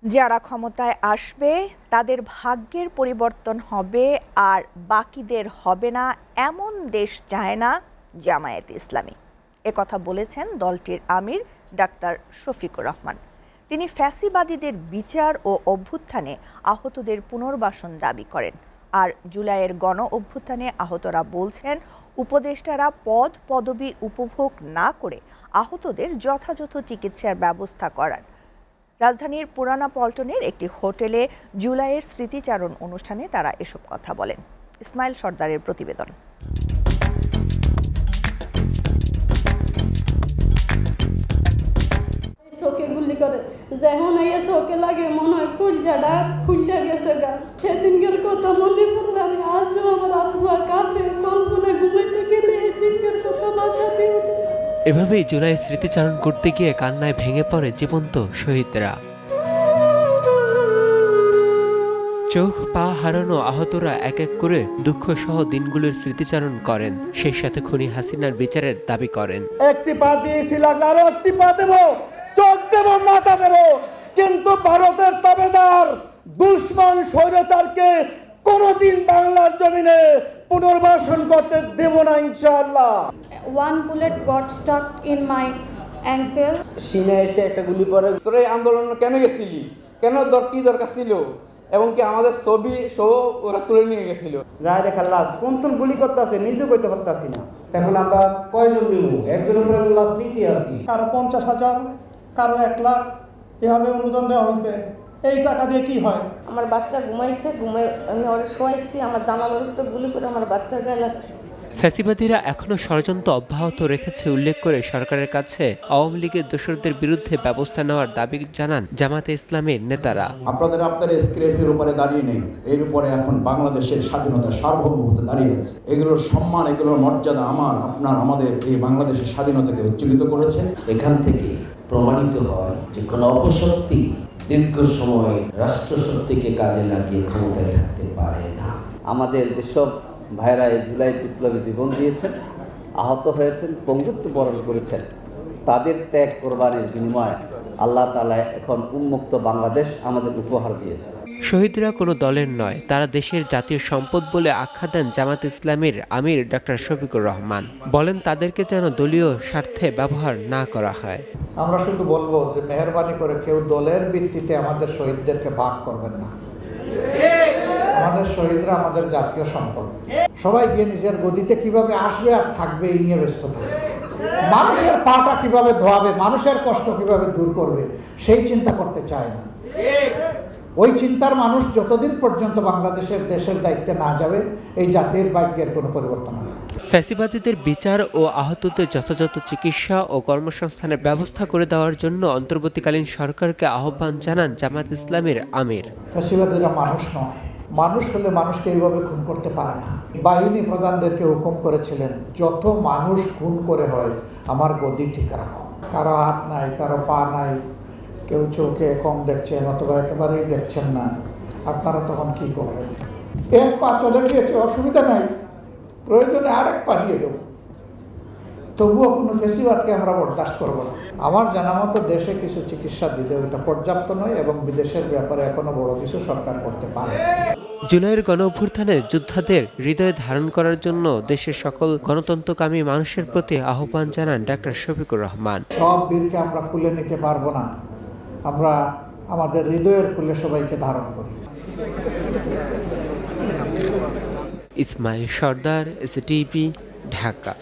যারা ক্ষমতায় আসবে তাদের ভাগ্যের পরিবর্তন হবে আর বাকিদের হবে না, এমন দেশ চায় না জামায়াতে ইসলামী। একথা বলেছেন দলটির আমির ডাক্তার শফিকুর রহমান। তিনি ফ্যাসিবাদীদের বিচার ও অভ্যুত্থানে আহতদের পুনর্বাসন দাবি করেন। আর জুলাইয়ের গণ অভ্যুত্থানে আহতরা বলছেন, উপদেষ্টারা পদ পদবি উপভোগ না করে আহতদের যথাযথ চিকিৎসার ব্যবস্থা করার। রাজধানীর পুরানা পল্টনের একটি হোটেলে জুলাইয়ের স্মৃতিচারণ অনুষ্ঠানে তারা এসব কথা বলেন। ইসমাইল সর্দারের প্রতিবেদন। চোখে গুলি করে যখন এই চোখে লাগে মনে হয় কলজাটা ফুলে গেছে গা। সেদিনকার কথা মনে পড়লে আমি আজও আমার আত্মা কাঁপে, কল্পনা ঘুমাইতে গেলে এই দিনকার কথা বাসাতে ওঠে। এভাবেই জুলাই স্মৃতিচারণ করতে গিয়ে কান্নায় ভেঙে পড়ে জীবন্ত শহীদরা। চোখ পা হারানো আহতরা এক এক করে দুঃখ সহ দিনগুলোর স্মৃতিচারণ করেন, সেই সাথে খুনি হাসিনার বিচারের দাবি করেন। একটি পা দিয়েছি, লাগলে আরো একটি পা দেবো, চোখ দেবো, মাথা দেবো, কিন্তু ভারতের তাবেদার দুশ্মন স্বৈরাচারকে কোনোদিন বাংলার জমিনে পুনর্বাসন করতে দেব না ইনশাআল্লাহ। One bullet got stuck in my ankle. সিনে এসে একটা গুলি পরে। তোরা এই আন্দোলন কেন গেছিলি, কেন কি দরকার ছিল, এবং কি আমাদের ছবি সহ ওরা তুলে নিয়ে গেছিল। যাই দেখার লাশ কোন তুল গুলি করতেছে নিজে কইতে পারতাছি না। এখন আমরা কয়জন নিব, একজন উপরে লাশ নিতে আসি। কারো 50,000, কারো 1 লাখ এভাবে অনুদান দেওয়া হয়েছে। এই টাকা দিয়ে কি হয়? আমার বাচ্চা ঘুমাইছে, আমি ওরে শোয়াইছি, আমার জানালার উপরে গুলি করে আমার বাচ্চার গায়ে লাগছে। ফ্যাসিবাদীরা এখনো ষড়যন্ত্র অব্যাহত রেখেছে উল্লেখ করে সরকারের কাছে আওয়ামী লীগের দোসরদের বিরুদ্ধে ব্যবস্থা নেওয়ার দাবি জানান জামায়াতে ইসলামের নেতারা। আপনাদের স্ক্রেসের উপরে দাঁড়িয়ে নেই, এর উপরে এখন বাংলাদেশের স্বাধীনতা সার্বভৌমত্ব দাঁড়িয়ে আছে। এগুলোর সম্মান, এগুলোর মর্যাদা আমাদের এই বাংলাদেশের স্বাধীনতাকে উজ্জীবিত করেছে। এখান থেকে প্রমাণিত হয় যে কোনো অপশক্তি দীর্ঘ সময় রাষ্ট্রশক্তিকে কাজে লাগিয়ে ক্ষমতায় থাকতে পারে না। আমাদের যেসব ভাইরা এই জুলাই বিপ্লবী জীবন দিয়েছেন, আহত হয়েছেন, পঙ্গুত্ব বরণ করেছেন, তাদের ত্যাগ কোরবানির বিনিময়ে আল্লাহ তাআলা এখন উন্মুক্ত বাংলাদেশ আমাদের উপহার দিয়েছেন। শহীদরা কোনো দলের নয়, তারা দেশের জাতীয় সম্পদ বলে আখ্যা দেন জামায়াতে ইসলামীর আমির ডাক্তার শফিকুর রহমান। বলেন তাদেরকে যেন দলীয় স্বার্থে ব্যবহার না করা হয়। আমরা শুধু বলবো যে মেহেরবানি করে কেউ দলের ভিত্তিতে আমাদের শহীদদেরকে ভাগ করবেন না। আমাদের শহীদরা আমাদের জাতীয় সম্পদ। সবাই গিয়ে নিজের গদিতে কিভাবে আসবে আর থাকবে এই নিয়ে ব্যস্ত থাকবে। মানুষের পাটা কিভাবে ধোয়াবে, মানুষের কষ্ট কিভাবে দূর করবে সেই চিন্তা করতে চায় না। ওই চিন্তার মানুষ যতদিন পর্যন্ত দেশের দায়িত্বে না যাবে, এই জাতির ভাগ্যের কোনো পরিবর্তন হবে না। ফ্যাসিবাদীদের বিচার ও আহতদের যথাযথ চিকিৎসা ও কর্মসংস্থানের ব্যবস্থা করে দেওয়ার জন্য অন্তর্বর্তীকালীন সরকারকে আহ্বান জানান জামায়াত ইসলামের আমির। ফ্যাসিবাদীরা মানুষ নয়, মানুষ হলে মানুষকে এইভাবে খুন করতে পারে না। বাহিনী প্রধানদেরকে হুকুম করেছিলেন, যত মানুষ খুন করে হয় আমার গদি ঠিক রাখো। কারো হাত নাই, কারো পা নাই, কেউ চোখে কম দেখছেন অথবা একেবারেই দেখছেন না, আপনারা তখন কি করবেন? 1 পা চলে গিয়েছে, অসুবিধা নাই, প্রয়োজনে আরেক পা দিয়ে দেবো, তবুও কোনো ফেসিবাদকে আমরা বরদাস্ত করবো না। আমার জানা মতো দেশে কিছু চিকিৎসা দিলে ওইটা পর্যাপ্ত নয়, এবং বিদেশের ব্যাপারে এখনো বড় কিছু সরকার করতে পারে। জুলাইয়ের গণ অভ্যুত্থানে যোদ্ধাদের হৃদয়ে ধারণ করার জন্য দেশের সকল গণতন্ত্রকামী মানুষের প্রতি আহ্বান জানান ডাক্তার শফিকুর রহমান। সব বীরকে আমরা কুলে নিতে পারবো না, আমরা আমাদের হৃদয়ের কুলে সবাইকে ধারণ করি। ইসমাইল সর্দার, এসটিভি, ঢাকা।